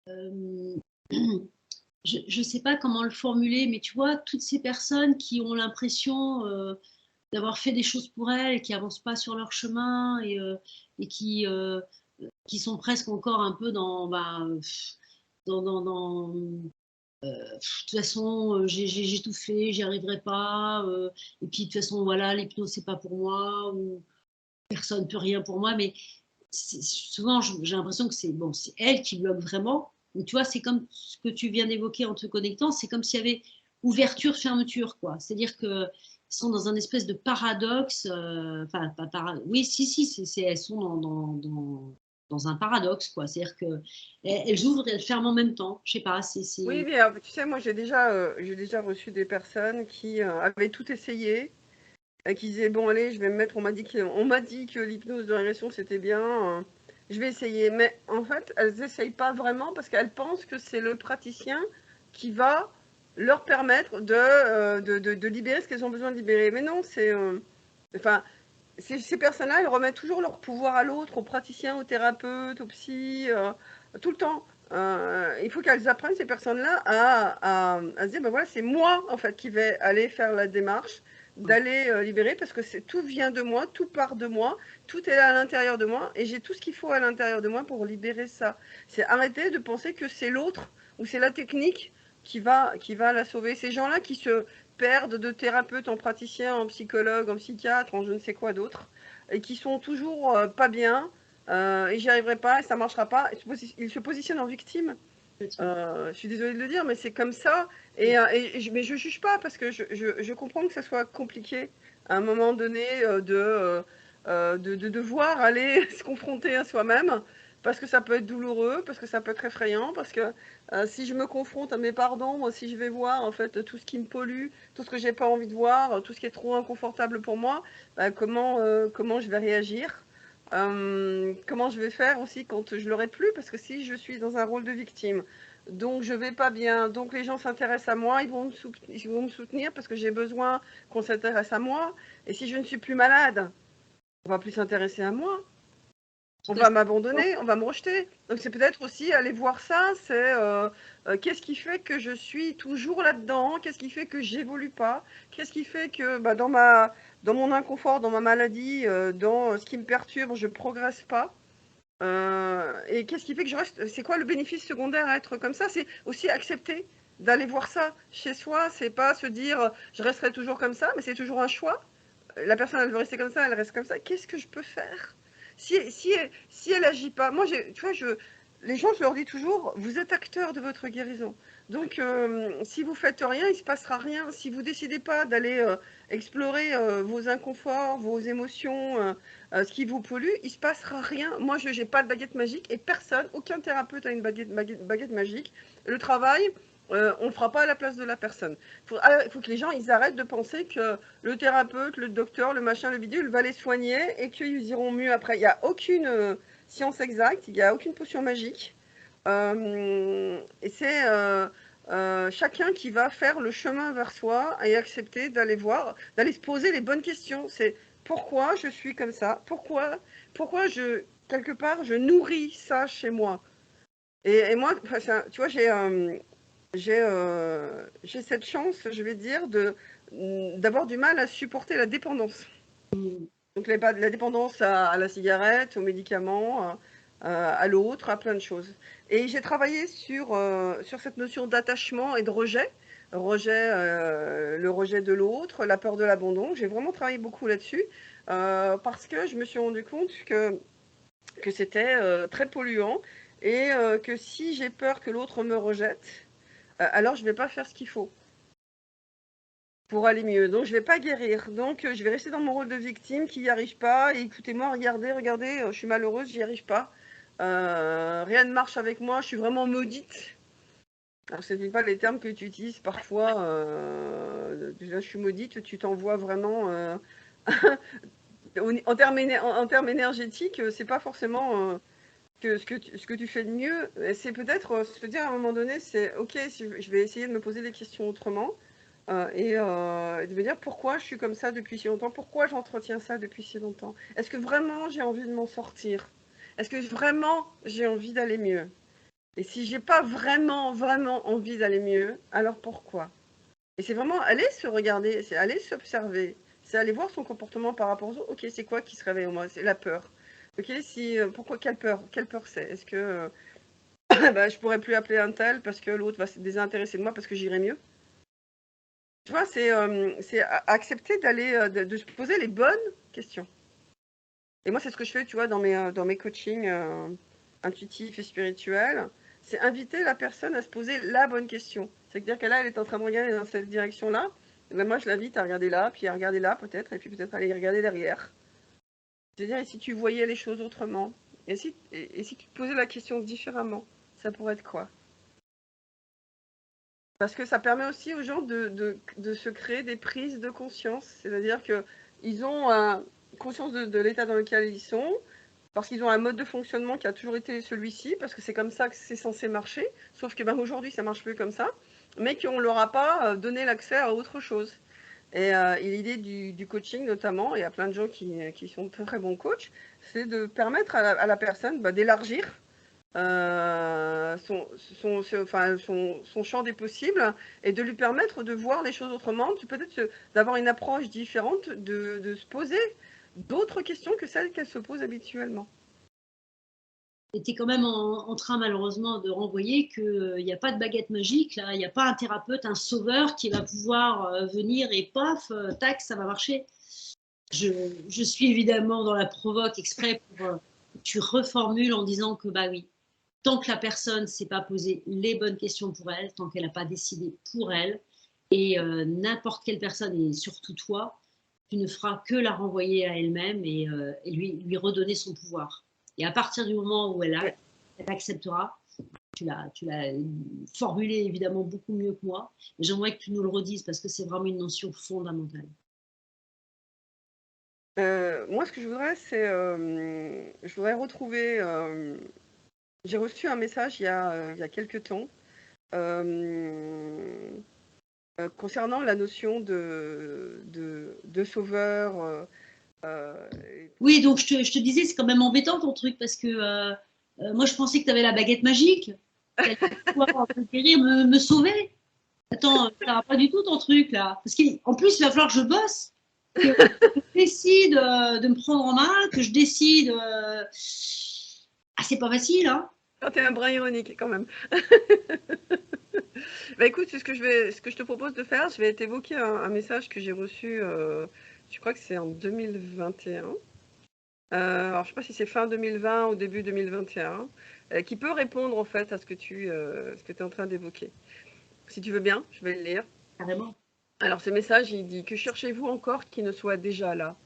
Euh, je ne sais pas comment le formuler, mais tu vois, toutes ces personnes qui ont l'impression d'avoir fait des choses pour elles et qui avancent pas sur leur chemin et qui sont presque encore un peu dans de toute façon, j'ai tout fait, j'y arriverai pas. Et puis de toute façon, voilà, l'hypnose c'est pas pour moi ou personne peut rien pour moi. Mais souvent, j'ai l'impression que c'est bon, c'est elle qui bloque vraiment. Donc, tu vois, c'est comme ce que tu viens d'évoquer en te connectant, c'est comme s'il y avait ouverture, fermeture, quoi. C'est-à-dire que sont dans un espèce de paradoxe. Enfin, pas oui, si, elles sont dans un paradoxe, quoi. C'est-à-dire que elles ouvrent et elles ferment en même temps. Je sais pas, Oui, mais tu sais, moi j'ai déjà reçu des personnes qui avaient tout essayé, qui disaient bon allez, je vais me mettre, on m'a dit que l'hypnose de régression c'était bien, je vais essayer. Mais en fait, elles n'essayent pas vraiment parce qu'elles pensent que c'est le praticien qui va leur permettre de libérer ce qu'elles ont besoin de libérer. Mais non, enfin, ces personnes-là, elles remettent toujours leur pouvoir à l'autre, au praticien, au thérapeute, au psy, tout le temps. Il faut qu'elles apprennent, ces personnes-là, à se dire, ben voilà, c'est moi, en fait, qui vais aller faire la démarche, d'aller libérer, parce que tout vient de moi, tout part de moi, tout est à l'intérieur de moi, et j'ai tout ce qu'il faut à l'intérieur de moi pour libérer ça. C'est arrêter de penser que c'est l'autre, ou c'est la technique qui va la sauver. Ces gens-là qui se perdent de thérapeute en praticien, en psychologue, en psychiatre, en je ne sais quoi d'autre, et qui sont toujours pas bien, et j'y arriverai pas, et ça marchera pas. Ils se positionnent en victime. Je suis désolée de le dire, mais c'est comme ça. Mais je juge pas parce que je comprends que ça soit compliqué à un moment donné de devoir aller se confronter à soi-même parce que ça peut être douloureux, parce que ça peut être effrayant, parce que si je me confronte à mes pardons, moi, si je vais voir en fait tout ce qui me pollue, tout ce que j'ai pas envie de voir, tout ce qui est trop inconfortable pour moi, bah, comment je vais réagir? Comment je vais faire aussi quand je l'aurai plus? Parce que si je suis dans un rôle de victime, donc je vais pas bien, donc les gens s'intéressent à moi, ils vont me soutenir parce que j'ai besoin qu'on s'intéresse à moi. Et si je ne suis plus malade, on va plus s'intéresser à moi. On tout à va fait. m'abandonner, on va me rejeter. Donc c'est peut-être aussi aller voir ça, c'est qu'est-ce qui fait que je suis toujours là-dedans, qu'est-ce qui fait que j'évolue pas, qu'est-ce qui fait que bah, dans mon inconfort, dans ma maladie, dans ce qui me perturbe, je progresse pas. Et qu'est-ce qui fait que je reste? C'est quoi le bénéfice secondaire à être comme ça? C'est aussi accepter d'aller voir ça chez soi. C'est pas se dire je resterai toujours comme ça, mais c'est toujours un choix. La personne, elle veut rester comme ça, elle reste comme ça. Qu'est-ce que je peux faire si elle agit pas? Moi, tu vois, les gens, je leur dis toujours, vous êtes acteur de votre guérison. Donc, si vous faites rien, il se passera rien. Si vous décidez pas d'aller explorer vos inconforts, vos émotions, ce qui vous pollue, il se passera rien. Moi, je n'ai pas de baguette magique et personne, aucun thérapeute a une baguette magique. Le travail, on ne le fera pas à la place de la personne. Il faut que les gens ils arrêtent de penser que le thérapeute, le docteur, le machin, le bidule va les soigner et qu'ils iront mieux après. Il n'y a aucune science exacte, il n'y a aucune potion magique. Et c'est chacun qui va faire le chemin vers soi et accepter d'aller voir, d'aller se poser les bonnes questions. C'est pourquoi je suis comme ça? Pourquoi quelque part, je nourris ça chez moi? Et moi, enfin, tu vois, j'ai cette chance, je vais dire, d'avoir du mal à supporter la dépendance. Donc la dépendance à la cigarette, aux médicaments, à l'autre, à plein de choses. Et j'ai travaillé sur cette notion d'attachement et de rejet. Le rejet de l'autre, la peur de l'abandon. J'ai vraiment travaillé beaucoup là-dessus parce que je me suis rendu compte que c'était très polluant et que si j'ai peur que l'autre me rejette, alors je ne vais pas faire ce qu'il faut pour aller mieux. Donc je vais pas guérir. Donc je vais rester dans mon rôle de victime qui n'y arrive pas. Et écoutez-moi, regardez, je suis malheureuse, j'y arrive pas. Rien ne marche avec moi, je suis vraiment maudite. Alors ce n'est pas les termes que tu utilises parfois. Déjà, je suis maudite, tu t'envoies vraiment. En termes énergétiques, c'est pas forcément ce que tu fais de mieux, c'est peut-être se dire à un moment donné, c'est ok, si je vais essayer de me poser les questions autrement et de me dire pourquoi je suis comme ça depuis si longtemps, pourquoi j'entretiens ça depuis si longtemps. Est-ce que vraiment j'ai envie de m'en sortir? Est-ce que vraiment j'ai envie d'aller mieux? Et si j'ai pas vraiment envie d'aller mieux, alors pourquoi? Et c'est vraiment aller se regarder, c'est aller s'observer, c'est aller voir son comportement par rapport aux autres. Ok, c'est quoi qui se réveille en moi? C'est la peur. Ok, si pourquoi quelle peur? Quelle peur c'est? Est-ce que bah, je pourrais plus appeler un tel parce que l'autre va se désintéresser de moi parce que j'irai mieux? Tu vois, c'est accepter d'aller de se poser les bonnes questions. Et moi, c'est ce que je fais, tu vois, dans mes coachings intuitifs et spirituels. C'est inviter la personne à se poser la bonne question. C'est-à-dire qu'elle elle est en train de regarder dans cette direction-là. Et ben moi, je l'invite à regarder là, puis à regarder là peut-être, et puis peut-être aller regarder derrière. C'est-à-dire, et si tu voyais les choses autrement? Et si tu te posais la question différemment, ça pourrait être quoi? Parce que ça permet aussi aux gens de se créer des prises de conscience. C'est-à-dire qu'ils ont conscience de l'état dans lequel ils sont, parce qu'ils ont un mode de fonctionnement qui a toujours été celui-ci, parce que c'est comme ça que c'est censé marcher, sauf que ben, aujourd'hui ça marche plus comme ça, mais qu'on ne leur a pas donné l'accès à autre chose. Et l'idée du coaching notamment, et il y a plein de gens qui sont de très bons coachs, c'est de permettre à la personne d'élargir son champ des possibles et de lui permettre de voir les choses autrement, peut-être d'avoir une approche différente, de se poser d'autres questions que celles qu'elle se pose habituellement. Et tu es quand même en train malheureusement de renvoyer qu'il n'y a pas de baguette magique, là, il n'y a pas un thérapeute, un sauveur qui va pouvoir venir et paf, tac, ça va marcher. Je suis évidemment dans la provoque exprès pour que tu reformules en disant que bah oui, tant que la personne ne s'est pas posé les bonnes questions pour elle, tant qu'elle n'a pas décidé pour elle, et n'importe quelle personne, et surtout toi, tu ne feras que la renvoyer à elle-même et lui redonner son pouvoir. Et à partir du moment où elle acceptera, tu l'as formulé évidemment beaucoup mieux que moi, et j'aimerais que tu nous le redises parce que c'est vraiment une notion fondamentale. Moi, ce que je voudrais, c'est, je voudrais retrouver. J'ai reçu un message il y a quelques temps concernant la notion de sauveur. Oui, donc je te disais, c'est quand même embêtant ton truc parce que moi je pensais que tu avais la baguette magique, qu'elle allait pouvoir me guérir, me sauver. Attends, ça va pas du tout ton truc là. Parce qu'en plus, il va falloir que je bosse, que je décide de me prendre en main, que je décide. Ah, c'est pas facile, hein. Oh, t'es un brin ironique quand même. Bah écoute, ce que je te propose de faire, je vais t'évoquer un message que j'ai reçu, je crois que c'est en 2021. Alors je sais pas si c'est fin 2020 ou début 2021, qui peut répondre en fait à ce que tu es en train d'évoquer. Si tu veux bien, je vais le lire. Carrément. Alors ce message, il dit: que cherchez-vous encore qui ne soit déjà là?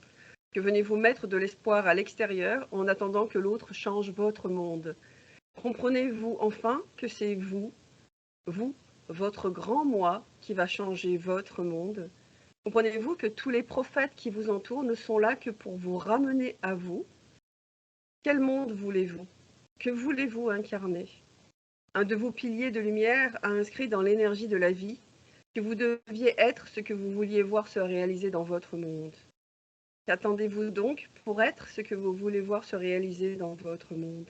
Que venez-vous mettre de l'espoir à l'extérieur en attendant que l'autre change votre monde? Comprenez-vous enfin que c'est vous, votre grand moi, qui va changer votre monde? Comprenez-vous que tous les prophètes qui vous entourent ne sont là que pour vous ramener à vous? Quel monde voulez-vous? Que voulez-vous incarner? Un de vos piliers de lumière a inscrit dans l'énergie de la vie que vous deviez être ce que vous vouliez voir se réaliser dans votre monde. Qu'attendez-vous donc pour être ce que vous voulez voir se réaliser dans votre monde?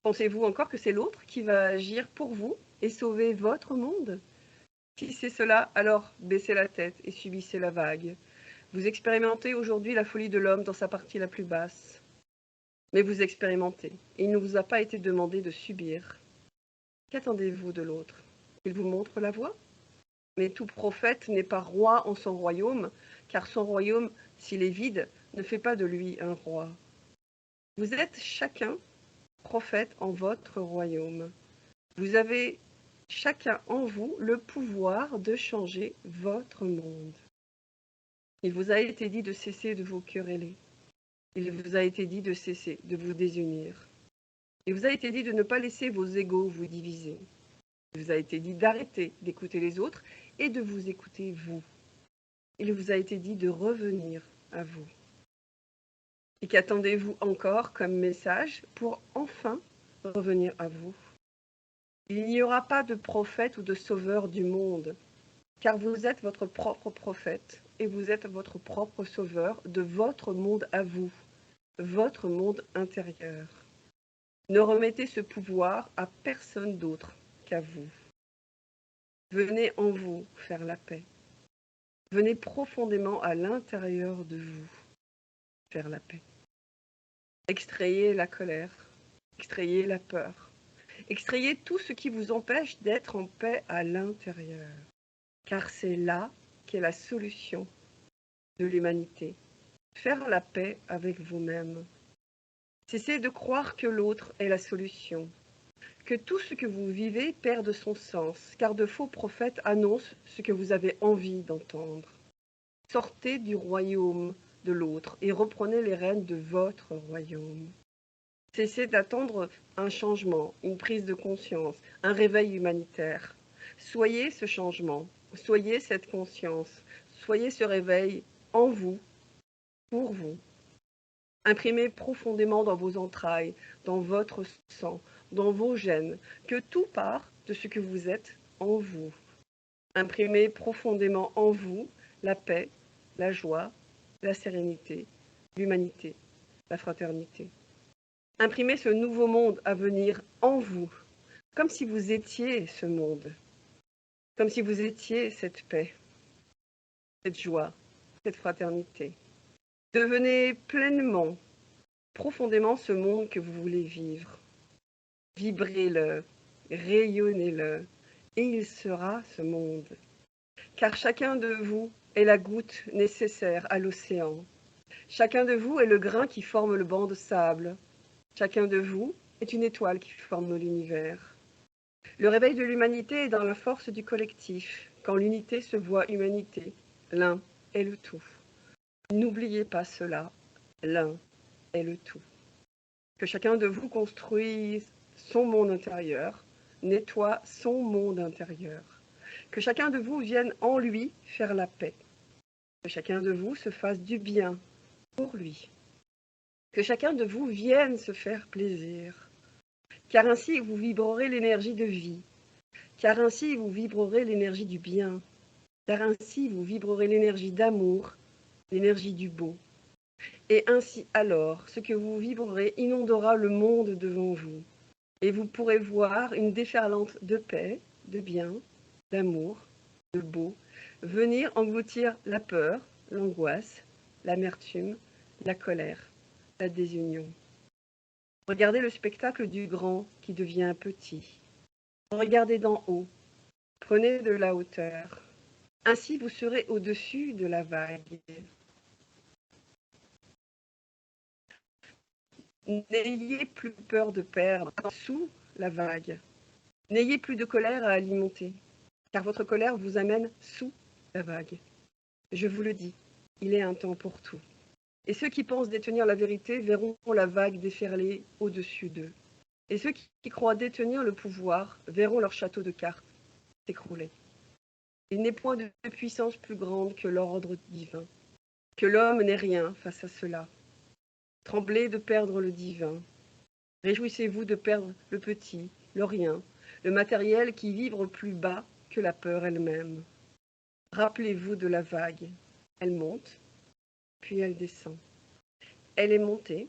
Pensez-vous encore que c'est l'autre qui va agir pour vous et sauver votre monde? Si c'est cela, alors baissez la tête et subissez la vague. Vous expérimentez aujourd'hui la folie de l'homme dans sa partie la plus basse. Mais vous expérimentez, et il ne vous a pas été demandé de subir. Qu'attendez-vous de l'autre? Qu'il vous montre la voie? Mais tout prophète n'est pas roi en son royaume, car son royaume, s'il est vide, ne fait pas de lui un roi. Vous êtes chacun prophète en votre royaume. Vous avez chacun en vous le pouvoir de changer votre monde. Il vous a été dit de cesser de vous quereller. Il vous a été dit de cesser de vous désunir. Il vous a été dit de ne pas laisser vos égos vous diviser. Il vous a été dit d'arrêter d'écouter les autres et de vous écouter vous. Il vous a été dit de revenir à vous. Et qu'attendez-vous encore comme message pour enfin revenir à vous? Il n'y aura pas de prophète ou de sauveur du monde, car vous êtes votre propre prophète et vous êtes votre propre sauveur de votre monde à vous, votre monde intérieur. Ne remettez ce pouvoir à personne d'autre qu'à vous. Venez en vous faire la paix. Venez profondément à l'intérieur de vous faire la paix. Extrayez la colère, extrayez la peur, extrayez tout ce qui vous empêche d'être en paix à l'intérieur, car c'est là qu'est la solution de l'humanité. Faire la paix avec vous-même. Cessez de croire que l'autre est la solution, que tout ce que vous vivez perde son sens, car de faux prophètes annoncent ce que vous avez envie d'entendre. Sortez du royaume de l'autre et reprenez les rênes de votre royaume. Cessez d'attendre un changement, une prise de conscience, un réveil humanitaire. Soyez ce changement, soyez cette conscience, soyez ce réveil en vous, pour vous. Imprimez profondément dans vos entrailles, dans votre sang, dans vos gènes, que tout part de ce que vous êtes en vous. Imprimez profondément en vous la paix, la joie, la sérénité, l'humanité, la fraternité. Imprimez ce nouveau monde à venir en vous, comme si vous étiez ce monde, comme si vous étiez cette paix, cette joie, cette fraternité. Devenez pleinement, profondément ce monde que vous voulez vivre. Vibrez-le, rayonnez-le, et il sera ce monde. Car chacun de vous est la goutte nécessaire à l'océan. Chacun de vous est le grain qui forme le banc de sable. Chacun de vous est une étoile qui forme l'univers. Le réveil de l'humanité est dans la force du collectif. Quand l'unité se voit humanité, l'un est le tout. N'oubliez pas cela, l'un est le tout. Que chacun de vous construise son monde intérieur, nettoie son monde intérieur. Que chacun de vous vienne en lui faire la paix. Que chacun de vous se fasse du bien pour lui. Que chacun de vous vienne se faire plaisir. Car ainsi vous vibrerez l'énergie de vie. Car ainsi vous vibrerez l'énergie du bien. Car ainsi vous vibrerez l'énergie d'amour, l'énergie du beau. Et ainsi alors, ce que vous vibrerez inondera le monde devant vous. Et vous pourrez voir une déferlante de paix, de bien, d'amour, de beau, venir engloutir la peur, l'angoisse, l'amertume, la colère, la désunion. Regardez le spectacle du grand qui devient petit. Regardez d'en haut. Prenez de la hauteur. Ainsi vous serez au-dessus de la vague. N'ayez plus peur de perdre sous la vague. N'ayez plus de colère à alimenter, car votre colère vous amène sous la vague. Je vous le dis, il est un temps pour tout. Et ceux qui pensent détenir la vérité verront la vague déferler au-dessus d'eux. Et ceux qui croient détenir le pouvoir verront leur château de cartes s'écrouler. Il n'est point de puissance plus grande que l'ordre divin, que l'homme n'est rien face à cela. Tremblez de perdre le divin. Réjouissez-vous de perdre le petit, le rien, le matériel qui vibre plus bas que la peur elle-même. Rappelez-vous de la vague. Elle monte, puis elle descend. Elle est montée,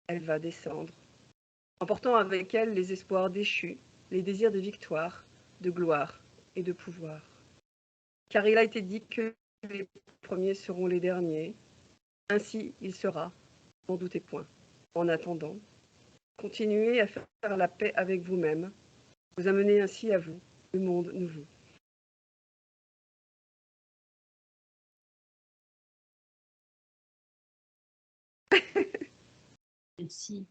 elle va descendre, emportant avec elle les espoirs déchus, les désirs de victoire, de gloire et de pouvoir. Car il a été dit que les premiers seront les derniers. Ainsi il sera, n'en doutez point. En attendant, continuez à faire la paix avec vous-même. Vous amenez ainsi à vous le monde nouveau. Merci.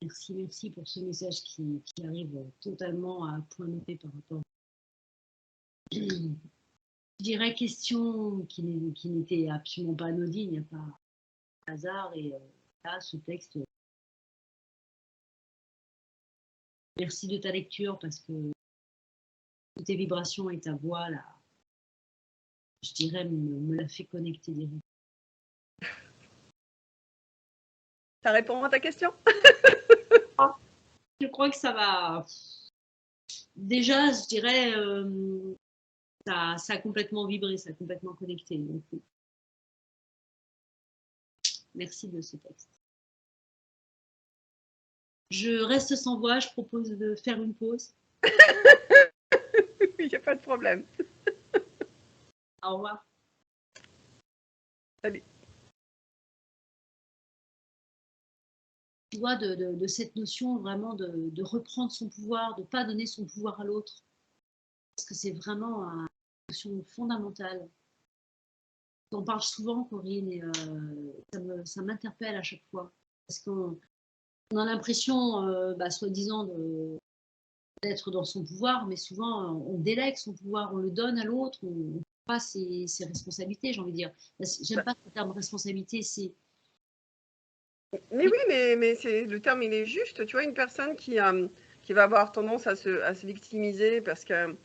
Merci pour ce message qui arrive totalement à point nommé par rapport. Je dirais question qui n'était absolument pas anodine, il n'y a pas de hasard, et là, ce texte. Merci de ta lecture parce que toutes tes vibrations et ta voix, là, je dirais, me l'a fait connecter direct. Ça répond à ta question? Je crois que ça va. Déjà, je dirais, ça a complètement vibré, ça a complètement connecté. Donc, merci de ce texte. Je reste sans voix, je propose de faire une pause. Il n'y a pas de problème. Au revoir. Salut. Tu vois, de cette notion vraiment de reprendre son pouvoir, de ne pas donner son pouvoir à l'autre. Parce que c'est vraiment une notion fondamentale. On parle souvent, Corinne, et ça m'interpelle à chaque fois. Parce qu'on a l'impression, soi-disant, d'être dans son pouvoir, mais souvent, on délègue son pouvoir, on le donne à l'autre, on ne prend pas ses responsabilités, j'ai envie de dire. J'aime pas le terme responsabilité, c'est... Mais oui, mais le terme, il est juste. Tu vois, une personne qui va avoir tendance à se victimiser parce qu'elle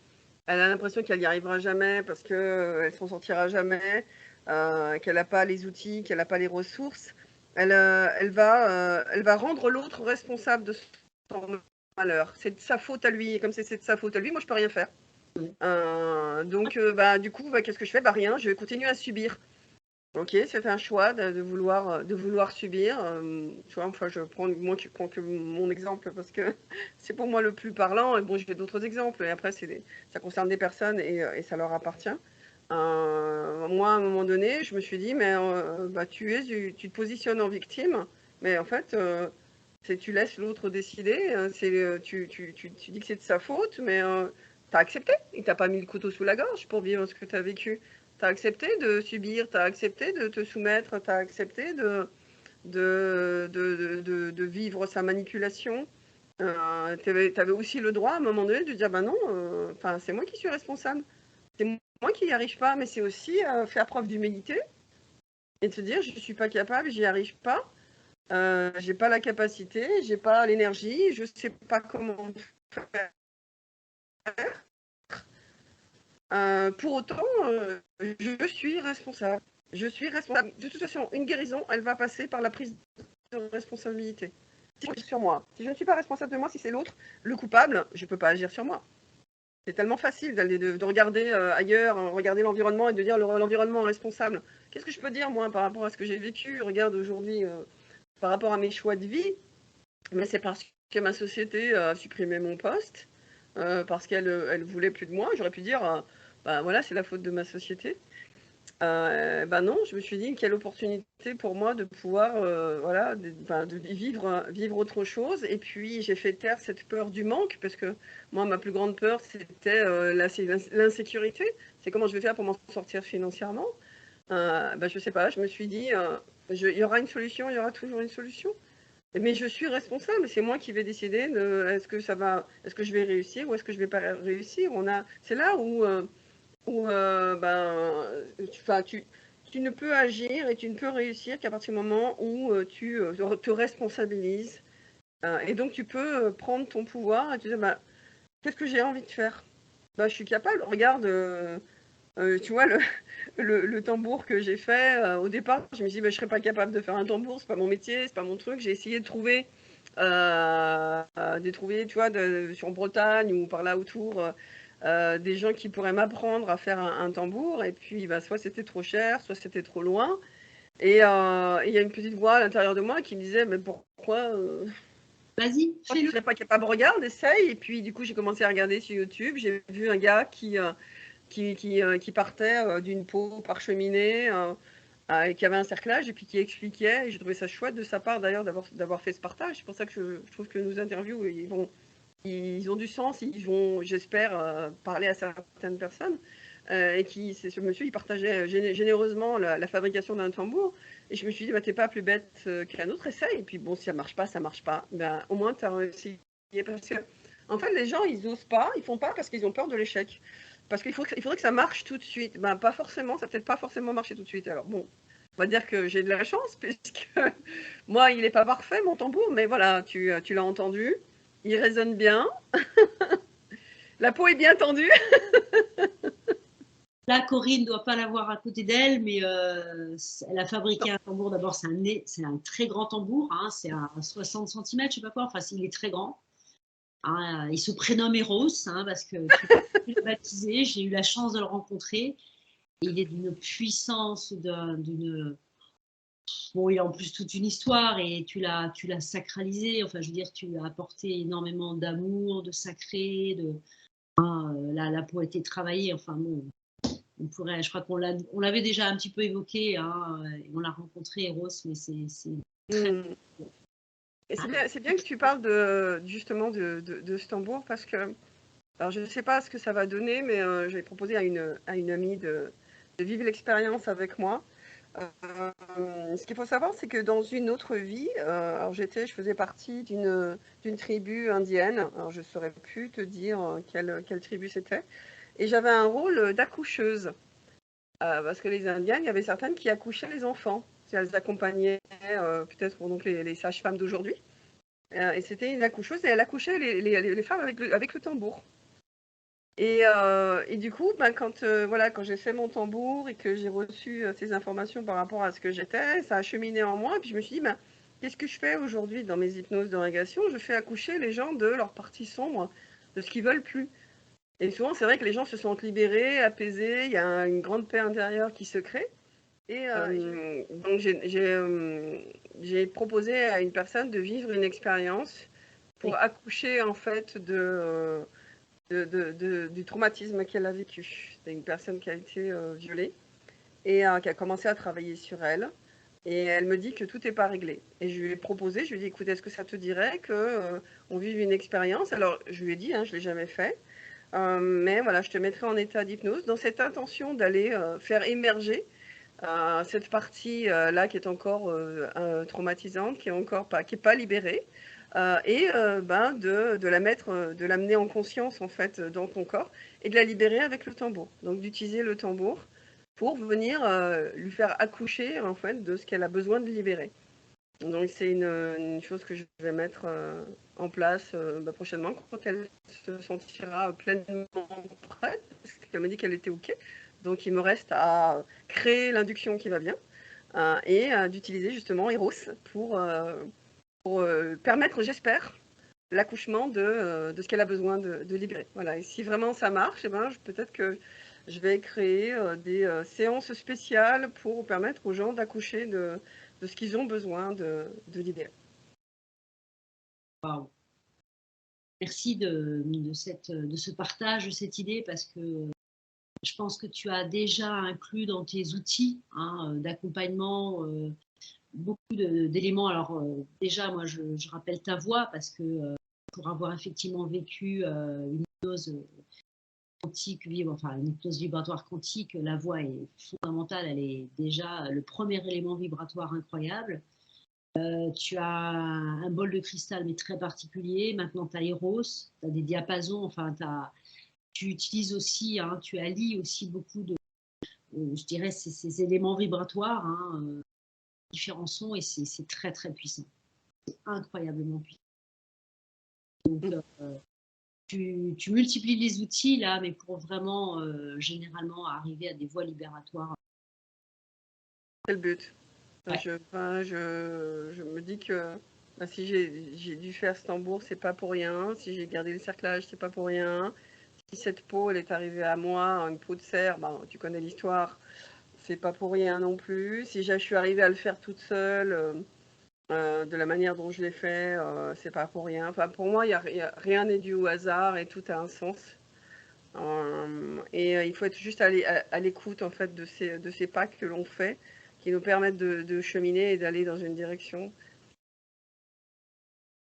a l'impression qu'elle n'y arrivera jamais, parce qu'elle ne s'en sortira jamais, qu'elle n'a pas les outils, qu'elle n'a pas les ressources, elle va rendre l'autre responsable de son malheur. C'est de sa faute à lui. Et comme c'est de sa faute à lui, moi, je ne peux rien faire. Donc, du coup, qu'est-ce que je fais? Rien, je vais continuer à subir. Ok, c'est un choix de vouloir subir. Tu vois, enfin, je prends que mon exemple parce que c'est pour moi le plus parlant. Et bon, j'ai d'autres exemples. Et après, ça concerne des personnes et ça leur appartient. Moi, à un moment donné, je me suis dit, mais tu te positionnes en victime, mais en fait, tu laisses l'autre décider. Tu dis que c'est de sa faute, mais tu as accepté. Il t'a pas mis le couteau sous la gorge pour vivre ce que tu as vécu. Tu as accepté de subir, tu as accepté de te soumettre, tu as accepté de vivre sa manipulation. Tu avais aussi le droit à un moment donné de dire, non, c'est moi qui suis responsable. C'est moi qui n'y arrive pas, mais c'est aussi faire preuve d'humilité et de se dire, je ne suis pas capable, j'y arrive pas, j'ai pas la capacité, j'ai pas l'énergie, je sais pas comment faire. Pour autant, je suis responsable. Je suis responsable. De toute façon, une guérison, elle va passer par la prise de responsabilité. Sur moi. Si je ne suis pas responsable de moi, si c'est l'autre, le coupable, je ne peux pas agir sur moi. C'est tellement facile de regarder ailleurs, regarder l'environnement et de dire l'environnement est responsable. Qu'est-ce que je peux dire, moi, par rapport à ce que j'ai vécu? Regarde aujourd'hui, par rapport à mes choix de vie, mais c'est parce que ma société a supprimé mon poste, parce qu'elle voulait plus de moi. J'aurais pu dire, voilà, c'est la faute de ma société. Non, je me suis dit quelle opportunité pour moi de pouvoir de vivre autre chose. Et puis j'ai fait taire cette peur du manque, parce que moi ma plus grande peur c'était l'insécurité. C'est comment je vais faire pour m'en sortir financièrement. Je sais pas, je me suis dit il y aura une solution, il y aura toujours une solution. Mais je suis responsable, c'est moi qui vais décider est-ce que je vais réussir ou est-ce que je vais pas réussir. C'est là où tu ne peux agir et tu ne peux réussir qu'à partir du moment où tu te responsabilises. Et donc, tu peux prendre ton pouvoir et te dire, qu'est-ce que j'ai envie de faire? Je suis capable. Regarde, tu vois, le tambour que j'ai fait, au départ, je me suis dit, je ne serais pas capable de faire un tambour, c'est pas mon métier, c'est pas mon truc. J'ai essayé de trouver, tu vois, sur Bretagne ou par là autour, des gens qui pourraient m'apprendre à faire un tambour. Et puis, soit c'était trop cher, soit c'était trop loin. Et il y a une petite voix à l'intérieur de moi qui me disait, mais pourquoi Vas-y, je fais-le. ne serais pas capable? Regarde, essaye. Et puis, du coup, j'ai commencé à regarder sur YouTube. J'ai vu un gars qui partait d'une peau parcheminée et qui avait un cerclage et puis qui expliquait. Et j'ai trouvé ça chouette de sa part d'ailleurs d'avoir fait ce partage. C'est pour ça que je trouve que nos interviews, ils ont du sens. Ils vont, j'espère, parler à certaines personnes. Ce monsieur, il partageait généreusement la fabrication d'un tambour. Et je me suis dit, t'es pas plus bête qu'un autre, essaye. Et puis bon, si ça marche pas, ça marche pas. Au moins, tu as réussi. Parce que, en fait, les gens, ils osent pas, ils font pas parce qu'ils ont peur de l'échec. Parce qu'il faudrait que ça marche tout de suite. Pas forcément, ça peut-être pas forcément marcher tout de suite. Alors bon, on va dire que j'ai de la chance, puisque moi, il n'est pas parfait, mon tambour, mais voilà, tu l'as entendu. Il résonne bien. La peau est bien tendue. là, Corinne ne doit pas l'avoir à côté d'elle, mais elle a fabriqué Non. un tambour. D'abord, c'est un très grand tambour, hein, c'est à 60 cm, je sais pas quoi, enfin, il est très grand. Hein, il se prénomme Eros, hein, parce que tu l'as baptisé, j'ai eu la chance de le rencontrer. Et il est d'une puissance, d'une... Bon, il a en plus toute une histoire et tu l'as sacralisé. Enfin, je veux dire, tu lui as apporté énormément d'amour, de sacré, la peau a été travaillée. Enfin, bon, je crois on l'avait déjà un petit peu évoqué, hein, on l'a rencontré, Eros, mais c'est très... Mmh. Et c'est bien que tu parles justement de ce tambour parce que, alors je ne sais pas ce que ça va donner, mais j'ai proposé à une amie de vivre l'expérience avec moi. Ce qu'il faut savoir, c'est que dans une autre vie, alors je faisais partie d'une tribu indienne. Alors je ne saurais plus te dire quelle tribu c'était. Et j'avais un rôle d'accoucheuse. Parce que les Indiennes, il y avait certaines qui accouchaient les enfants. Elles accompagnaient peut-être donc les sages-femmes d'aujourd'hui. Et c'était une accoucheuse et elle accouchait les femmes avec le tambour. Et du coup, ben, quand j'ai fait mon tambour et que j'ai reçu ces informations par rapport à ce que j'étais, ça a cheminé en moi. Et puis je me suis dit, ben, qu'est-ce que je fais aujourd'hui dans mes hypnoses de régression? Je fais accoucher les gens de leur partie sombre, de ce qu'ils veulent plus. Et souvent, c'est vrai que les gens se sentent libérés, apaisés, il y a une grande paix intérieure qui se crée. Et donc, j'ai proposé à une personne de vivre une expérience pour accoucher en fait du traumatisme qu'elle a vécu. C'est une personne qui a été violée et qui a commencé à travailler sur elle. Et elle me dit que tout n'est pas réglé. Et je lui ai proposé, je lui ai dit, écoute, est-ce que ça te dirait que on vive une expérience? Alors, je lui ai dit, hein, je ne l'ai jamais fait, mais voilà, je te mettrai en état d'hypnose dans cette intention d'aller faire émerger cette partie-là qui est encore traumatisante, qui est pas libérée, et ben, de l'amener en conscience en fait dans ton corps et de la libérer avec le tambour. Donc d'utiliser le tambour pour venir lui faire accoucher en fait de ce qu'elle a besoin de libérer. Donc c'est une chose que je vais mettre en place prochainement quand elle se sentira pleinement prête, parce qu'elle m'a dit qu'elle était OK. Donc il me reste à créer l'induction qui va bien et d'utiliser justement Eros pour permettre, j'espère, l'accouchement de ce qu'elle a besoin de libérer. Voilà. Et si vraiment ça marche, eh ben, peut-être que je vais créer des séances spéciales pour permettre aux gens d'accoucher de ce qu'ils ont besoin de libérer. Wow. Merci de ce partage, de cette idée, parce que je pense que tu as déjà inclus dans tes outils, hein, d'accompagnement beaucoup d'éléments. Alors déjà, moi, je rappelle ta voix parce que pour avoir effectivement vécu une hypnose quantique, enfin une hypnose vibratoire quantique, la voix est fondamentale. Elle est déjà le premier élément vibratoire incroyable. Tu as un bol de cristal, mais très particulier. Maintenant, tu as Eros, tu as des diapasons, enfin, tu utilises aussi, hein, tu allies aussi beaucoup de, je dirais, ces éléments vibratoires, hein, différents sons, et c'est très, très puissant. C'est incroyablement puissant. Donc, tu multiplies les outils, là, mais pour vraiment, généralement, arriver à des voies libératoires. C'est le but. Ouais. Je me dis que si j'ai dû faire ce tambour, c'est pas pour rien. Si j'ai gardé le cerclage, c'est pas pour rien. Si cette peau, elle est arrivée à moi, une peau de cerf, ben, tu connais l'histoire, c'est pas pour rien non plus. Si je suis arrivée à le faire toute seule, de la manière dont je l'ai fait, c'est pas pour rien. Enfin, pour moi, rien n'est dû au hasard et tout a un sens. Il faut être juste à l'écoute en fait de ces pas que l'on fait, qui nous permettent de cheminer et d'aller dans une direction.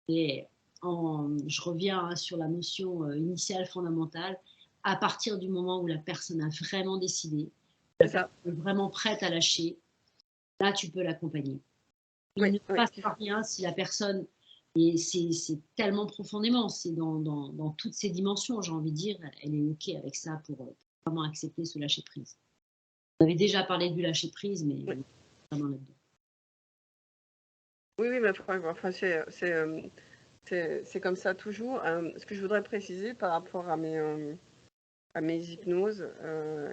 Et je reviens, hein, sur la notion initiale fondamentale. À partir du moment où la personne a vraiment décidé, C'est ça. est vraiment prête à lâcher, là, tu peux l'accompagner. Il Oui, ne oui. passe pas rien si la personne, et c'est tellement profondément, c'est dans toutes ses dimensions, j'ai envie de dire, elle est OK avec ça pour vraiment accepter ce lâcher-prise. On avait déjà parlé du lâcher-prise, mais Oui. vraiment là-dedans. Oui, mais enfin, c'est comme ça toujours. Ce que je voudrais préciser par rapport à à mes hypnoses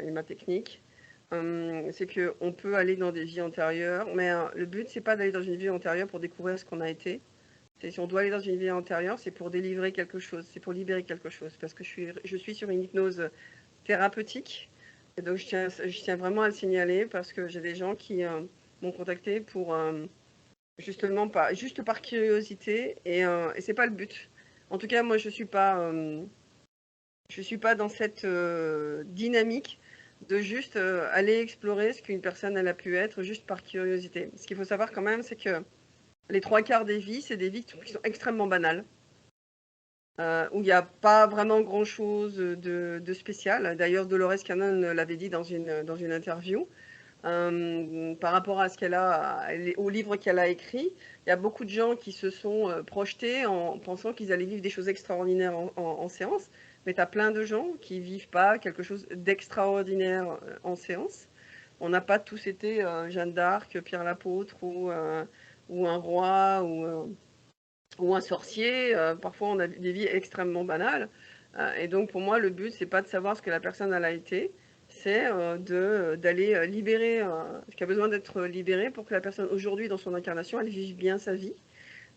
et ma technique, c'est qu'on peut aller dans des vies antérieures, mais le but, c'est pas d'aller dans une vie antérieure pour découvrir ce qu'on a été. Si on doit aller dans une vie antérieure, c'est pour délivrer quelque chose, c'est pour libérer quelque chose, parce que je suis sur une hypnose thérapeutique, et donc je tiens vraiment à le signaler, parce que j'ai des gens qui m'ont contacté pour justement juste par curiosité, et c'est pas le but. En tout cas, moi, je suis pas dans cette dynamique de juste aller explorer ce qu'une personne elle a pu être juste par curiosité. Ce qu'il faut savoir quand même, c'est que les 3/4 des vies, c'est des vies qui sont extrêmement banales, où il n'y a pas vraiment grand-chose de spécial. D'ailleurs, Dolores Cannon l'avait dit dans une interview. Par rapport à au livre qu'elle a écrit, il y a beaucoup de gens qui se sont projetés en pensant qu'ils allaient vivre des choses extraordinaires en séance, mais tu as plein de gens qui vivent pas quelque chose d'extraordinaire en séance. On n'a pas tous été Jeanne d'Arc, Pierre l'apôtre ou un roi ou un sorcier. Parfois, on a des vies extrêmement banales. Et donc, pour moi, le but, c'est pas de savoir ce que la personne elle a été, c'est d'aller libérer ce qui a besoin d'être libéré pour que la personne, aujourd'hui, dans son incarnation, elle vive bien sa vie.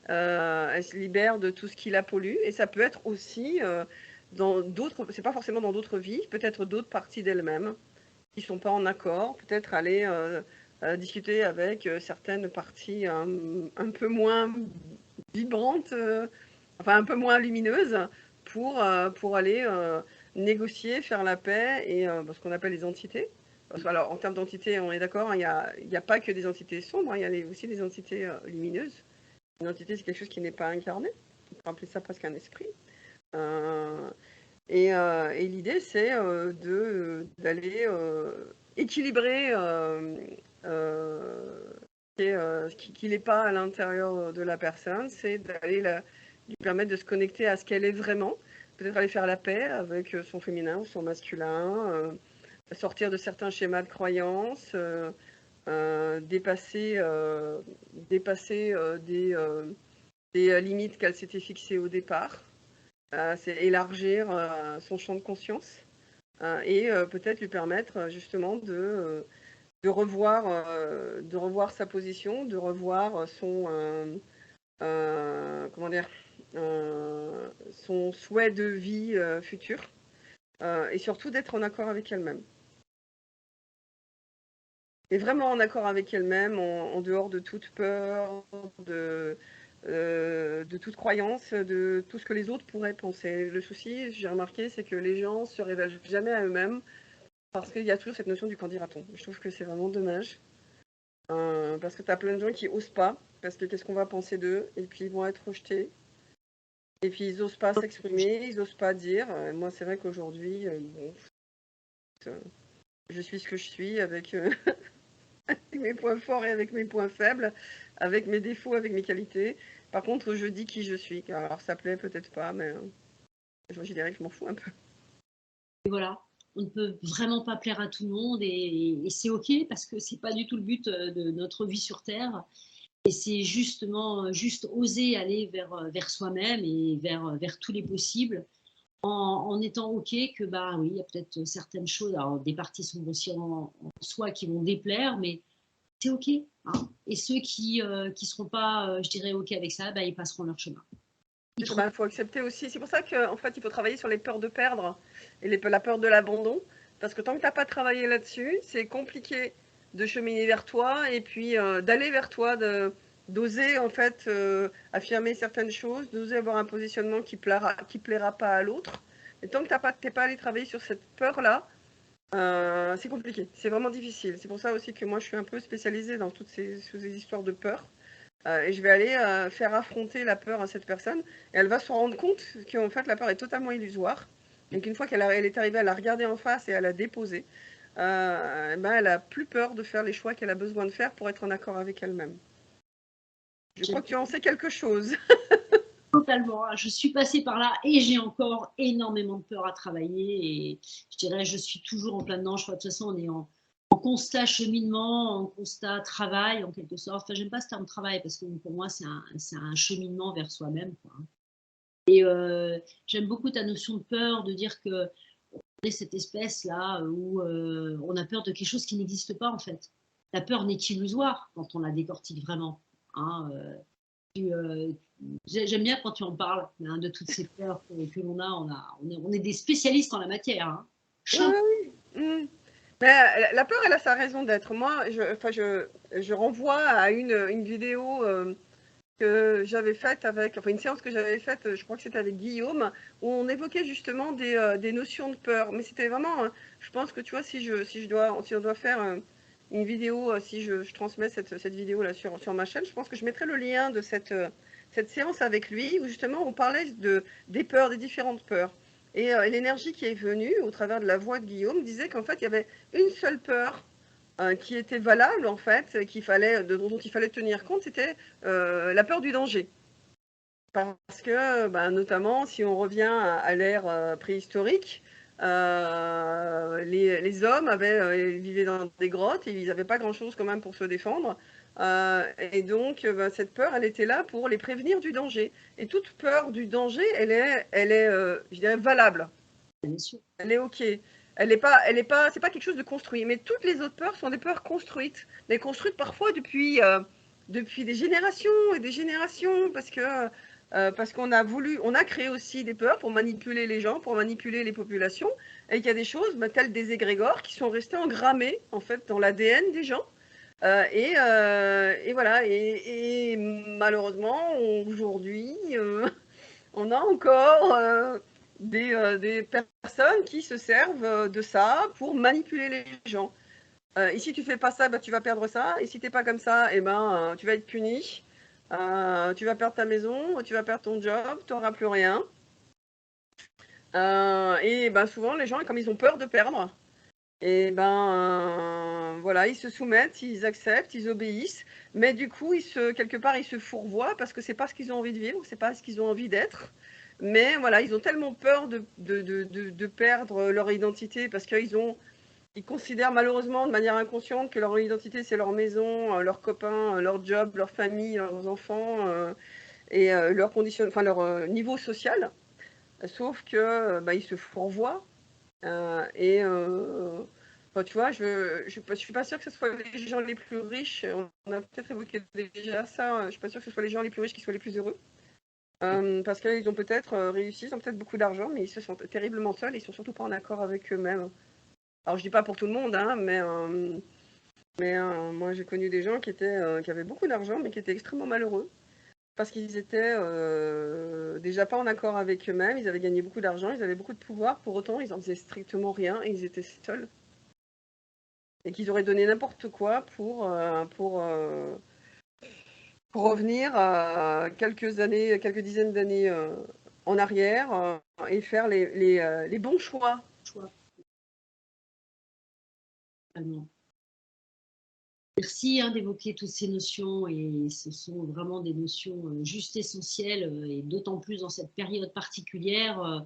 Elle se libère de tout ce qui la pollue. Et ça peut être aussi dans d'autres, c'est pas forcément dans d'autres vies, peut-être d'autres parties d'elle-même qui sont pas en accord, peut-être aller discuter avec certaines parties un peu moins vibrantes, enfin un peu moins lumineuses, pour aller négocier, faire la paix et ce qu'on appelle les entités. Parce que, alors, en termes d'entités, on est d'accord, il n'y a pas que des entités sombres, hein, il y a aussi des entités lumineuses. Une entité, c'est quelque chose qui n'est pas incarné. On peut appeler ça presque un esprit. Et l'idée, c'est d'aller équilibrer ce qui n'est pas à l'intérieur de la personne, c'est d'aller lui permettre de se connecter à ce qu'elle est vraiment, peut-être aller faire la paix avec son féminin ou son masculin, sortir de certains schémas de croyances, dépasser des limites qu'elle s'était fixées au départ. C'est élargir son champ de conscience et peut-être lui permettre justement de revoir sa position, de revoir comment dire, son souhait de vie futur et surtout d'être en accord avec elle-même. Et vraiment en accord avec elle-même, en dehors de toute peur, de toute croyance, de tout ce que les autres pourraient penser. Le souci, j'ai remarqué, c'est que les gens se révèlent jamais à eux-mêmes parce qu'il y a toujours cette notion du qu'en dira-t-on. Je trouve que c'est vraiment dommage. Parce que tu as plein de gens qui osent pas, parce que qu'est-ce qu'on va penser d'eux, et puis ils vont être rejetés. Et puis ils osent pas s'exprimer, ils osent pas dire. Moi, c'est vrai qu'aujourd'hui, je suis ce que je suis avec mes points forts et avec mes points faibles, avec mes défauts, avec mes qualités. Par contre, je dis qui je suis. Alors, ça plaît peut-être pas, mais je dirais que je m'en fous un peu. Et voilà, on ne peut vraiment pas plaire à tout le monde et c'est OK parce que c'est pas du tout le but de notre vie sur Terre. Et c'est justement juste oser aller vers soi-même et vers tous les possibles en étant OK que, bah oui, il y a peut-être certaines choses, alors des parties sont aussi en soi qui vont déplaire, mais c'est OK. Hein. Et ceux qui seront pas, je dirais, OK avec ça, bah, ils passeront leur chemin. Il faut accepter aussi. C'est pour ça qu'en fait, il faut travailler sur les peurs de perdre et la peur de l'abandon. Parce que tant que tu n'as pas travaillé là-dessus, c'est compliqué de cheminer vers toi et puis d'aller vers toi, d'oser en fait affirmer certaines choses, d'oser avoir un positionnement qui plaira pas à l'autre. Et tant que tu n'es pas allé travailler sur cette peur-là, c'est compliqué. C'est vraiment difficile. C'est pour ça aussi que moi, je suis un peu spécialisée dans toutes ces histoires de peur. Et je vais aller faire affronter la peur à cette personne. Et elle va se rendre compte qu'en fait, la peur est totalement illusoire. Et qu'une fois qu'elle est arrivée à la regarder en face et à la déposer, elle n'a plus peur de faire les choix qu'elle a besoin de faire pour être en accord avec elle-même. Je crois que tu en sais quelque chose. Totalement. Je suis passée par là et j'ai encore énormément de peur à travailler. Et je dirais, je suis toujours en plein dedans. Je crois de toute façon, on est en constat cheminement, en constat travail, en quelque sorte. Enfin, j'aime pas ce terme travail parce que pour moi, c'est un cheminement vers soi-même. Et j'aime beaucoup ta notion de peur, de dire que cette espèce-là où on a peur de quelque chose qui n'existe pas, en fait. La peur n'est qu'illusoire quand on la décortique vraiment. Hein, j'aime bien quand tu en parles, hein, de toutes ces peurs que l'on a. On est des spécialistes en la matière. Hein. Oui, oui, oui. Mais la peur, elle a sa raison d'être. Moi, je renvoie à une vidéo que j'avais faite avec, enfin une séance que j'avais faite, je crois que c'était avec Guillaume, où on évoquait justement des notions de peur. Mais c'était vraiment, je pense que tu vois, si on doit faire une vidéo, si je transmets cette vidéo-là sur ma chaîne, je pense que je mettrai le lien de cette séance avec lui, où justement on parlait des peurs, des différentes peurs. Et l'énergie qui est venue au travers de la voix de Guillaume disait qu'en fait, il y avait une seule peur qui était valable, en fait, dont il fallait tenir compte, c'était la peur du danger. Parce que, notamment, si on revient à l'ère préhistorique, les hommes vivaient dans des grottes et ils n'avaient pas grand-chose quand même pour se défendre. Et donc, cette peur, elle était là pour les prévenir du danger. Et toute peur du danger, je dirais, valable. Bien sûr. Elle est OK. C'est pas quelque chose de construit. Mais toutes les autres peurs sont des peurs construites. Mais construites parfois depuis des générations et des générations. Parce qu'on a créé aussi des peurs pour manipuler les gens, pour manipuler les populations. Et qu'il y a des choses, telles des égrégores, qui sont restées engrammées, en fait, dans l'ADN des gens. Et voilà. Et malheureusement, aujourd'hui, on a encore des personnes qui se servent de ça pour manipuler les gens. Et si tu fais pas ça, tu vas perdre ça. Et si t'es pas comme ça, tu vas être puni. Tu vas perdre ta maison, tu vas perdre ton job, tu n'auras plus rien. Et souvent, les gens, comme ils ont peur de perdre, et voilà, ils se soumettent, ils acceptent, ils obéissent. Mais du coup, quelque part, ils se fourvoient parce que c'est pas ce qu'ils ont envie de vivre, c'est pas ce qu'ils ont envie d'être. Mais voilà, ils ont tellement peur de perdre leur identité parce ils considèrent malheureusement de manière inconsciente que leur identité, c'est leur maison, leurs copains, leur job, leur famille, leurs enfants et leur condition, enfin leur niveau social. Sauf que ils se fourvoient tu vois, je suis pas sûre que ce soit les gens les plus riches. On a peut-être évoqué déjà ça. Je suis pas sûre que ce soit les gens les plus riches qui soient les plus heureux. Parce qu'ils ont peut-être réussi, ils ont peut-être beaucoup d'argent, mais ils se sentent terriblement seuls et ils sont surtout pas en accord avec eux-mêmes. Alors je dis pas pour tout le monde, hein, mais moi j'ai connu des gens qui avaient beaucoup d'argent, mais qui étaient extrêmement malheureux. Parce qu'ils étaient déjà pas en accord avec eux-mêmes, ils avaient gagné beaucoup d'argent, ils avaient beaucoup de pouvoir, pour autant ils en faisaient strictement rien et ils étaient seuls. Et qu'ils auraient donné n'importe quoi pour revenir à quelques dizaines d'années en arrière et faire les bons choix. Merci d'évoquer toutes ces notions et ce sont vraiment des notions juste essentielles et d'autant plus dans cette période particulière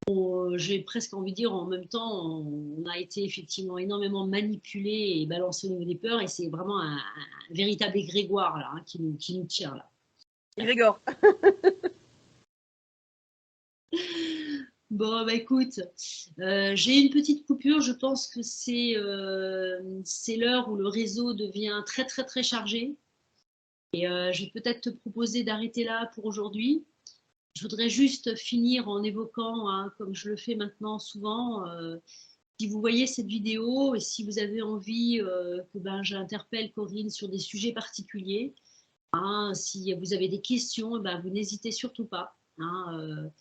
où j'ai presque envie de dire en même temps on a été effectivement énormément manipulé et balancé au niveau des peurs et c'est vraiment un véritable égrégoire là, qui nous tient là. Grégor. Bon, écoute, j'ai une petite coupure. Je pense que c'est l'heure où le réseau devient très, très, très chargé. Et je vais peut-être te proposer d'arrêter là pour aujourd'hui. Je voudrais juste finir en évoquant, hein, comme je le fais maintenant souvent, si vous voyez cette vidéo et si vous avez envie que j'interpelle Corinne sur des sujets particuliers, hein, si vous avez des questions, vous n'hésitez surtout pas. Hein,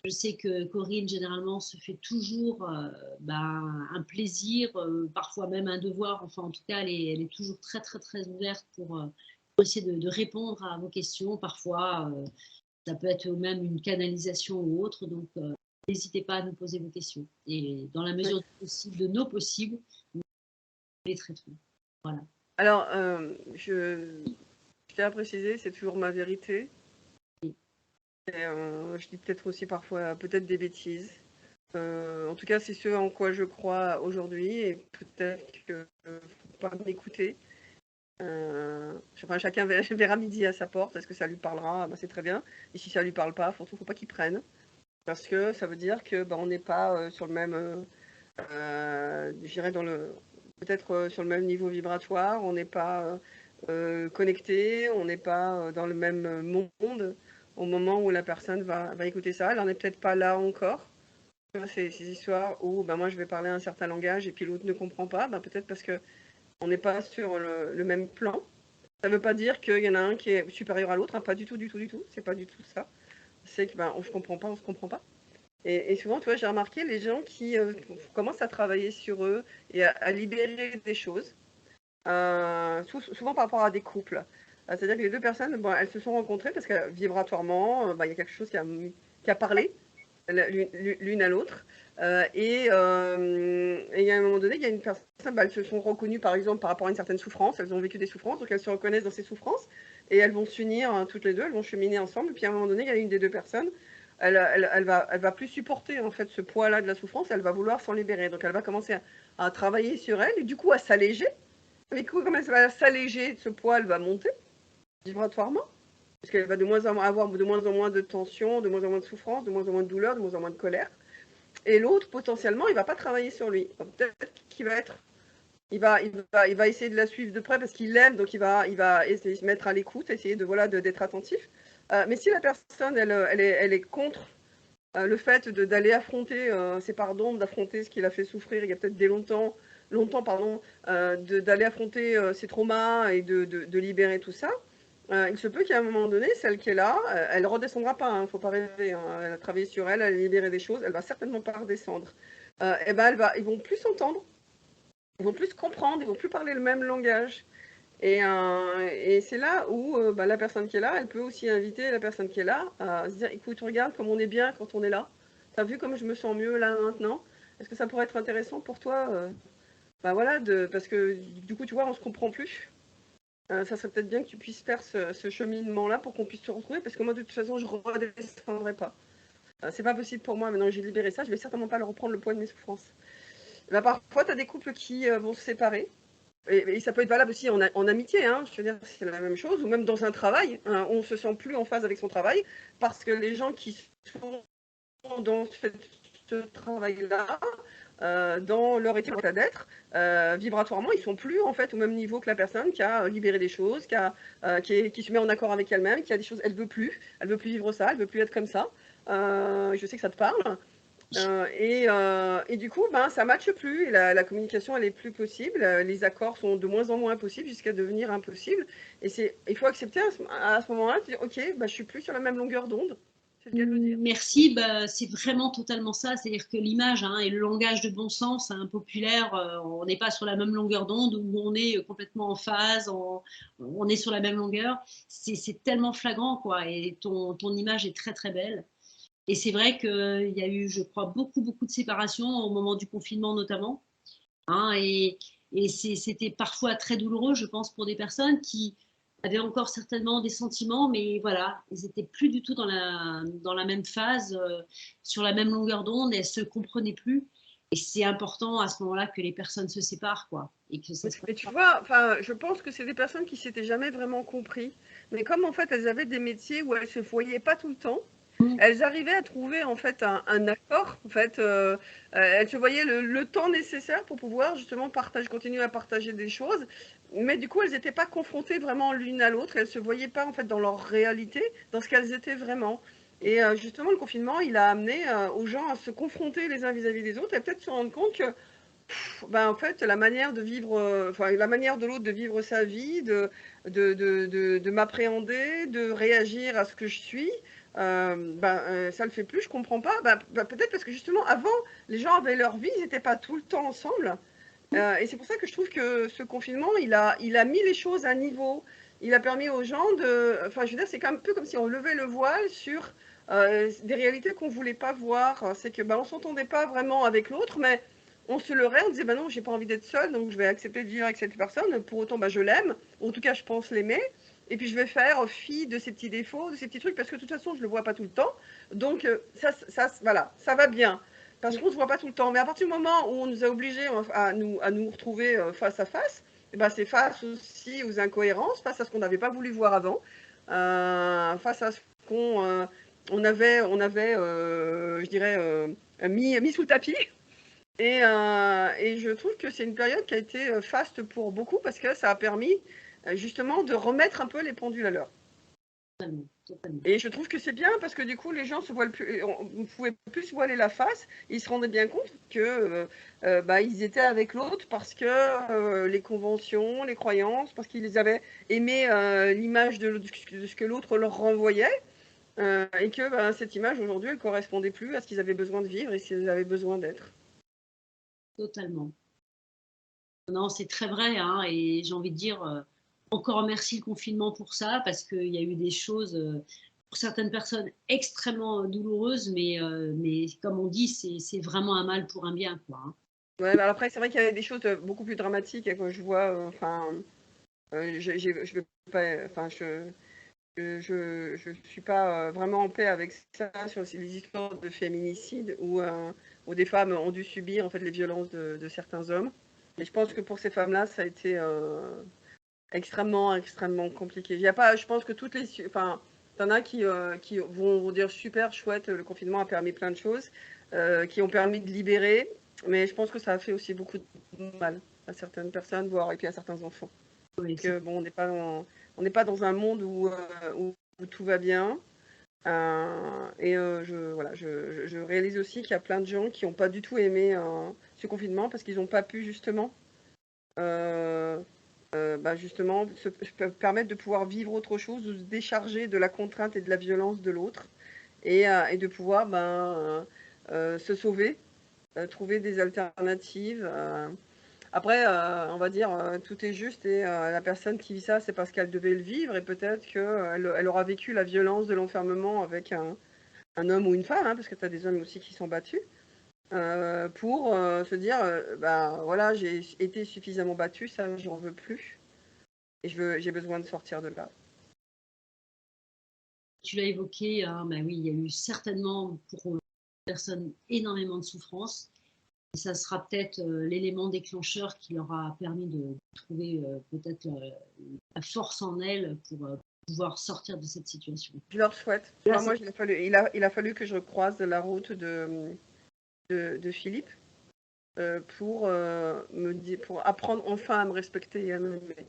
je sais que Corinne, généralement, se fait toujours un plaisir, parfois même un devoir. Enfin, en tout cas, elle est toujours très, très, très ouverte pour essayer de répondre à vos questions. Parfois, ça peut être même une canalisation ou autre. Donc, n'hésitez pas à nous poser vos questions. Et dans la mesure de nos possibles, nous les traiterons. Voilà. Alors, je tiens à préciser, c'est toujours ma vérité. Et, je dis peut-être aussi parfois peut-être des bêtises. En tout cas, c'est ce en quoi je crois aujourd'hui et peut-être qu'il ne faut pas m'écouter. Chacun verra midi à sa porte. Est-ce que ça lui parlera? C'est très bien. Et si ça lui parle pas, surtout, faut pas qu'il prenne. Parce que ça veut dire que on n'est pas sur le même, je dirais peut-être sur le même niveau vibratoire, on n'est pas connecté, on n'est pas dans le même monde au moment où la personne va écouter ça. Elle n'en est peut-être pas là encore. Ces histoires où moi je vais parler un certain langage et puis l'autre ne comprend pas, peut-être parce que on n'est pas sur le même plan. Ça ne veut pas dire qu'il y en a un qui est supérieur à l'autre, hein, pas du tout, du tout, du tout. C'est pas du tout ça. C'est que on se comprend pas, on se comprend pas. Et souvent, tu vois, j'ai remarqué les gens qui commencent à travailler sur eux et à libérer des choses, souvent par rapport à des couples. C'est-à-dire que les deux personnes, elles se sont rencontrées parce que vibratoirement, il y a quelque chose qui a parlé l'une à l'autre. Et à un moment donné, il y a une personne, elles se sont reconnues par exemple par rapport à une certaine souffrance, elles ont vécu des souffrances, donc elles se reconnaissent dans ces souffrances, et elles vont s'unir toutes les deux, elles vont cheminer ensemble, et puis à un moment donné, il y a une des deux personnes, elle va plus supporter en fait ce poids-là de la souffrance, elle va vouloir s'en libérer, donc elle va commencer à travailler sur elle, et du coup à s'alléger. Et du coup, comme elle va s'alléger de ce poids, elle va monter vibratoirement. Parce qu'elle va avoir de moins en moins de tension, de moins en moins de souffrance, de moins en moins de douleur, de moins en moins de colère. Et l'autre, potentiellement, il ne va pas travailler sur lui. Peut-être qu'il va être. Il va essayer de la suivre de près parce qu'il l'aime, donc il va essayer de se mettre à l'écoute, essayer d'être attentif. Mais si la personne, elle est contre le fait d'aller affronter ses parts d'ombre, d'affronter ce qu'il a fait souffrir il y a peut-être longtemps, d'aller affronter ses traumas et de libérer tout ça, il se peut qu'à un moment donné, celle qui est là, elle ne redescendra pas, il ne faut pas rêver. Elle a travaillé sur elle, elle a libéré des choses, elle ne va certainement pas redescendre. Ils vont plus s'entendre, ils vont plus se comprendre, ils vont plus parler le même langage. Et c'est là où la personne qui est là, elle peut aussi inviter la personne qui est là à se dire, écoute, regarde comme on est bien quand on est là. T'as vu comme je me sens mieux là maintenant? Est-ce que ça pourrait être intéressant pour toi voilà, parce que du coup, tu vois, on se comprend plus. Ça serait peut-être bien que tu puisses faire ce cheminement-là pour qu'on puisse se retrouver, parce que moi, de toute façon, je ne redescendrai pas. C'est pas possible pour moi, maintenant que j'ai libéré ça, je vais certainement pas leur reprendre le poids de mes souffrances. Parfois, tu as des couples qui vont se séparer, et ça peut être valable aussi en amitié, hein, je veux dire, c'est la même chose, ou même dans un travail, hein, on ne se sent plus en phase avec son travail, parce que les gens qui sont dans ce travail-là, dans leur état d'être, vibratoirement, ils sont plus en fait au même niveau que la personne qui a libéré des choses, qui se met en accord avec elle-même, qui a des choses, elle veut plus vivre ça, elle veut plus être comme ça. Je sais que ça te parle. Et du coup, ça matche plus, et la communication, elle est plus possible, les accords sont de moins en moins possibles jusqu'à devenir impossibles. Et il faut accepter à ce moment-là, de dire, ok, je suis plus sur la même longueur d'onde. C'est ce qu'elle veut dire. Merci, c'est vraiment totalement ça, c'est-à-dire que l'image et le langage de bon sens impopulaire, on n'est pas sur la même longueur d'onde, où on est complètement en phase, on est sur la même longueur, c'est tellement flagrant, quoi, et ton image est très très belle. Et c'est vrai qu'il y a eu, je crois, beaucoup de séparations au moment du confinement notamment, et c'était parfois très douloureux, je pense, pour des personnes qui avaient encore certainement des sentiments, mais voilà, ils n'étaient plus du tout dans la même phase, sur la même longueur d'onde, et elles ne se comprenaient plus. Et c'est important à ce moment-là que les personnes se séparent, quoi. Et que ça Mais tu vois, je pense que c'est des personnes qui s'étaient jamais vraiment compris. Mais comme en fait, elles avaient des métiers où elles se voyaient pas tout le temps, elles arrivaient à trouver en fait un accord. En fait, elles se voyaient le temps nécessaire pour pouvoir justement continuer à partager des choses. Mais du coup, elles n'étaient pas confrontées vraiment l'une à l'autre. Elles se voyaient pas en fait dans leur réalité, dans ce qu'elles étaient vraiment. Et justement, le confinement, il a amené aux gens à se confronter les uns vis-à-vis des autres et peut-être se rendre compte que en fait, la manière de vivre, la manière de l'autre de vivre sa vie, de m'appréhender, de réagir à ce que je suis, ça le fait plus, je comprends pas. Peut-être parce que justement, avant, les gens avaient leur vie, ils n'étaient pas tout le temps ensemble. Et c'est pour ça que je trouve que ce confinement, il a mis les choses à niveau. Il a permis aux gens je veux dire, c'est un peu comme si on levait le voile sur des réalités qu'on voulait pas voir. C'est que, on s'entendait pas vraiment avec l'autre, mais on se leurrait, on disait, non, j'ai pas envie d'être seule, donc je vais accepter de vivre avec cette personne. Pour autant, je l'aime. En tout cas, je pense l'aimer. Et puis, je vais faire fi de ses petits défauts, de ses petits trucs, parce que de toute façon, je le vois pas tout le temps. Donc, voilà, ça va bien. Parce qu'on ne se voit pas tout le temps. Mais à partir du moment où on nous a obligés à nous retrouver face à face, c'est face aussi aux incohérences, face à ce qu'on n'avait pas voulu voir avant, face à ce qu'on on avait je dirais, mis sous le tapis. Et je trouve que c'est une période qui a été faste pour beaucoup parce que ça a permis justement de remettre un peu les pendules à l'heure. Totalement. Et je trouve que c'est bien parce que du coup, les gens se voilent plus, on pouvait plus se voiler la face. Ils se rendaient bien compte que ils étaient avec l'autre parce que les conventions, les croyances, parce qu'ils avaient aimé l'image de ce que l'autre leur renvoyait. Et que cette image aujourd'hui, elle correspondait plus à ce qu'ils avaient besoin de vivre et ce qu'ils avaient besoin d'être. Totalement. Non, c'est très vrai, hein, et j'ai envie de dire, encore merci le confinement pour ça, parce qu'il y a eu des choses, pour certaines personnes, extrêmement douloureuses, mais comme on dit, c'est vraiment un mal pour un bien, quoi. Hein. Ouais, bah après, c'est vrai qu'il y avait des choses beaucoup plus dramatiques quand je vois, je veux pas, je suis pas vraiment en paix avec ça sur les histoires de féminicide où des femmes ont dû subir en fait les violences de certains hommes. Et je pense que pour ces femmes-là, ça a été extrêmement, extrêmement compliqué. Il y a pas, je pense que toutes les, enfin, t'en as qui vont dire super chouette, le confinement a permis plein de choses, qui ont permis de libérer, mais je pense que ça a fait aussi beaucoup de mal à certaines personnes, voire et puis à certains enfants. Oui, Parce que bon, on n'est pas dans un monde où tout va bien. Je réalise aussi qu'il y a plein de gens qui n'ont pas du tout aimé ce confinement parce qu'ils n'ont pas pu justement euh, justement se permettre de pouvoir vivre autre chose, de se décharger de la contrainte et de la violence de l'autre et de pouvoir se sauver, trouver des alternatives. Après, on va dire, tout est juste et la personne qui vit ça, c'est parce qu'elle devait le vivre et peut-être qu'elle elle aura vécu la violence de l'enfermement avec un homme ou une femme, hein, parce que tu as des hommes aussi qui sont battus, pour se dire, voilà, j'ai été suffisamment battue, ça, j'en veux plus. Et j'ai besoin de sortir de là. tu l'as évoqué, hein, bah oui, il y a eu certainement pour les personnes énormément de souffrance. Et ça sera peut-être l'élément déclencheur qui leur a permis de trouver peut-être la force en elles pour pouvoir sortir de cette situation. Je leur souhaite. Là, Moi, il a fallu que je croise la route de Philippe pour apprendre enfin à me respecter et à m'aimer.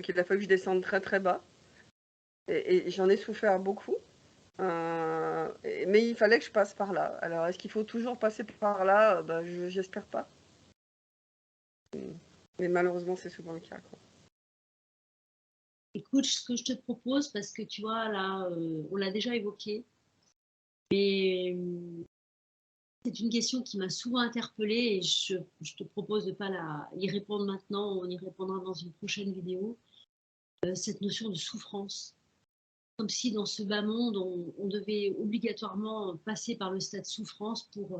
Il a fallu que je descende très très bas. Et j'en ai souffert beaucoup. Mais il fallait que je passe par là. Alors, est-ce qu'il faut toujours passer par là? J'espère pas. Mais malheureusement, c'est souvent le cas, quoi. écoute, ce que je te propose, parce que tu vois, là, on l'a déjà évoqué, mais c'est une question qui m'a souvent interpellée et je te propose de ne pas y répondre maintenant, on y répondra dans une prochaine vidéo. Cette notion de souffrance. Comme si dans ce bas monde, on devait obligatoirement passer par le stade souffrance pour...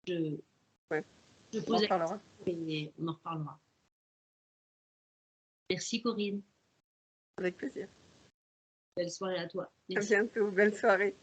Ouais, je on en pose la reparlera. question et on en reparlera. Merci Corinne. Avec plaisir. Belle soirée à toi. À Merci. bientôt. Belle soirée.